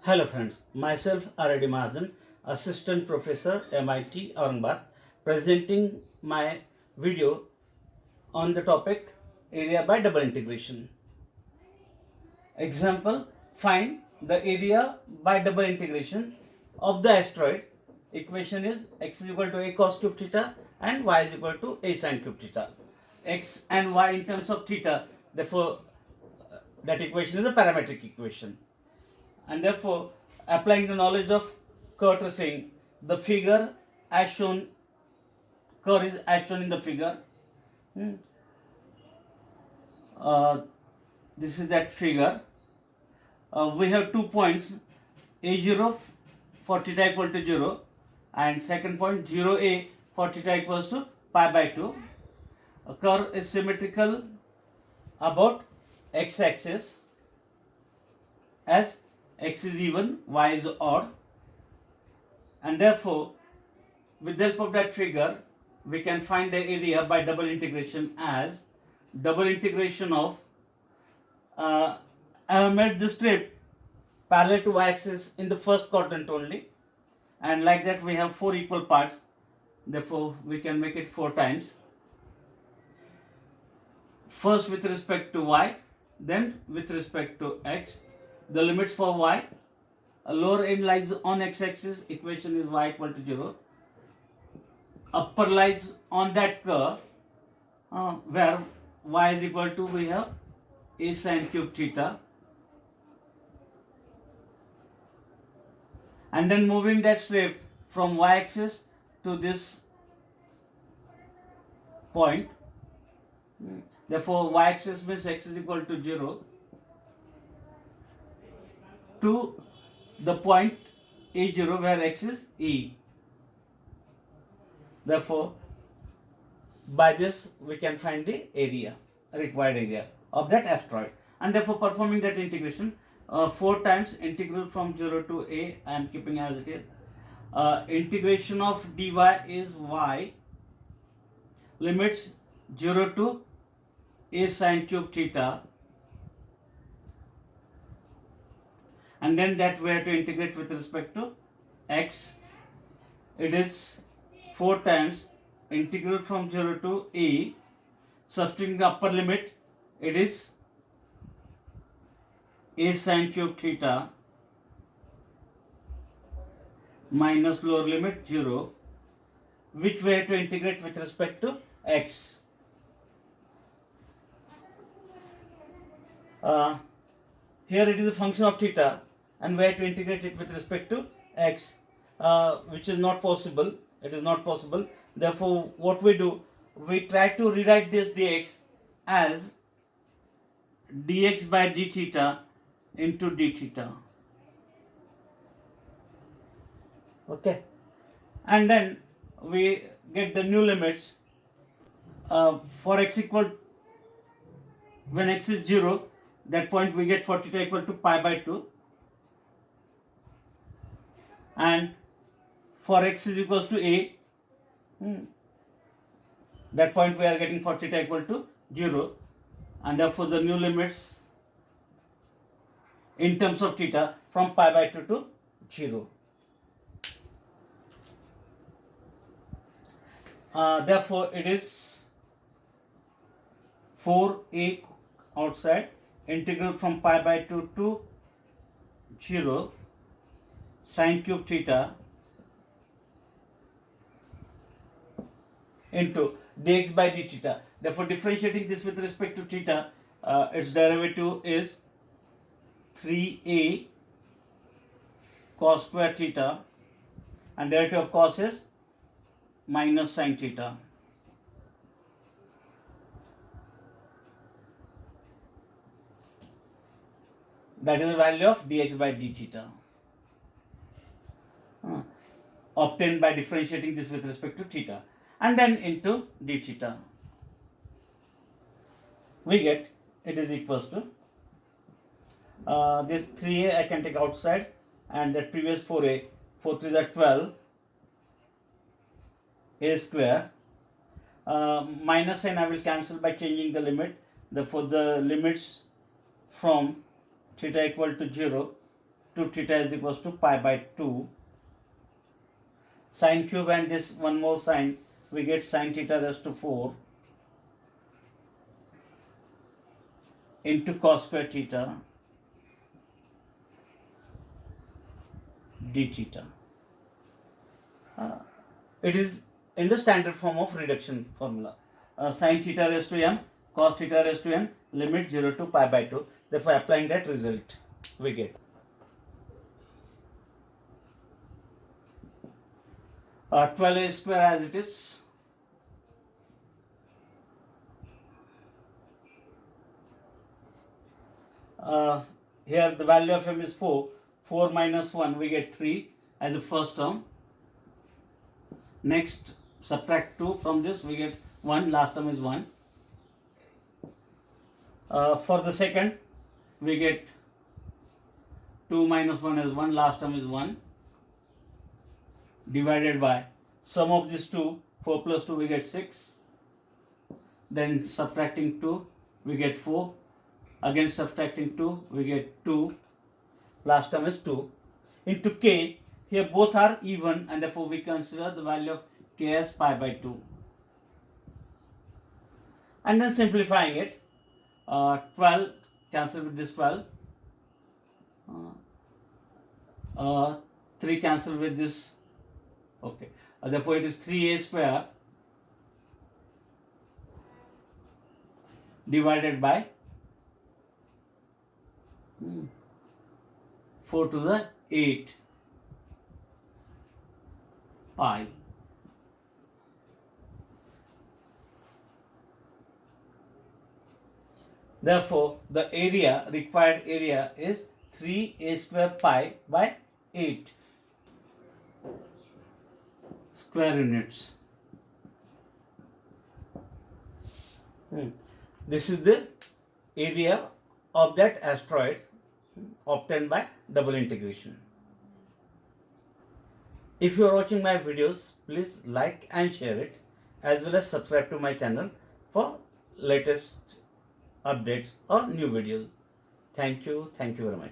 Hello friends, myself R.D. Mahajan, Assistant Professor MIT Aurangabad, presenting my video on the topic area by double integration. Example, find the area by double integration of the asteroid. Equation is x is equal to a cos cube theta and y is equal to a sin cube theta. X and y in terms of theta, therefore that equation is a parametric equation. And therefore, applying the knowledge of curve tracing, the figure as shown, curve is as shown in the figure. This is that figure. We have 2 points, a0 for theta equal to 0 and second point 0a for theta equals to pi by 2. A curve is symmetrical about x-axis as x is even, y is odd, and therefore with the help of that figure we can find the area by double integration as double integration of I have made the strip parallel to y-axis in the first quadrant only, and like that we have 4 equal parts, therefore we can make it 4 times. First with respect to y, then with respect to x. The limits for y, lower end lies on x-axis, equation is y equal to 0. Upper lies on that curve where y is equal to, we have a sin cube theta. And then moving that strip from y-axis to this point. Therefore, y-axis means x is equal to 0 to the point a0 where x is e. Therefore, by this we can find the area, required area of that asteroid. And therefore, performing that integration, 4 times integral from 0 to a, I am keeping as it is. Integration of dy is y, limits 0 to a sin cube theta, and then that we have to integrate with respect to x. It is 4 times integral from 0 to a, substituting the upper limit, it is a sin cube theta minus lower limit 0, which we have to integrate with respect to x. Here it is a function of theta and we have to integrate it with respect to x, which is not possible. It is not possible. Therefore, what we do, we try to rewrite this dx as dx by d theta into d theta. Okay, and then we get the new limits for x equal, when x is 0, that point we get for theta equal to pi by 2, and for x is equals to a, that point we are getting for theta equal to 0, and therefore the new limits in terms of theta from pi by 2 to 0. Therefore it is 4a outside, integral from pi by 2 to 0 sin cube theta into dx by d theta. Therefore, differentiating this with respect to theta, its derivative is 3a cos square theta, and derivative of cos is minus sin theta. That is the value of dx by d theta, obtained by differentiating this with respect to theta, and then into d theta. We get it is equals to this 3a I can take outside, and that previous 4a, 4 3s are 12, a square, minus sign I will cancel by changing the limit. Therefore, the limits from theta equal to 0 2 theta is equals to pi by 2. Sine cube and this one more sine, we get sine theta raised to 4 into cos square theta d theta. It is in the standard form of reduction formula. Sine theta raised to m, cos theta raised to n, limit 0 to pi by 2. Therefore, applying that result, we get 12a square as it is. Here the value of m is 4. 4 minus 1, we get 3 as the first term. Next, subtract 2 from this, we get 1, last term is 1. For the second, we get 2 minus 1 is 1, last term is 1, divided by sum of these two, 4 plus 2, we get 6. Then subtracting 2, we get 4. Again subtracting 2, we get 2. Last term is 2. Into k, here both are even and therefore we consider the value of k as pi by 2. And then simplifying it, 12 cancel with this 12. 3 cancel with this. Okay. Therefore it is 3a square divided by 4 to the 8 pi. Therefore, the required area is 3a square pi by 8 square units. This is the area of that asteroid obtained by double integration. If you are watching my videos, please like and share it, as well as subscribe to my channel for latest updates or new videos. Thank you very much.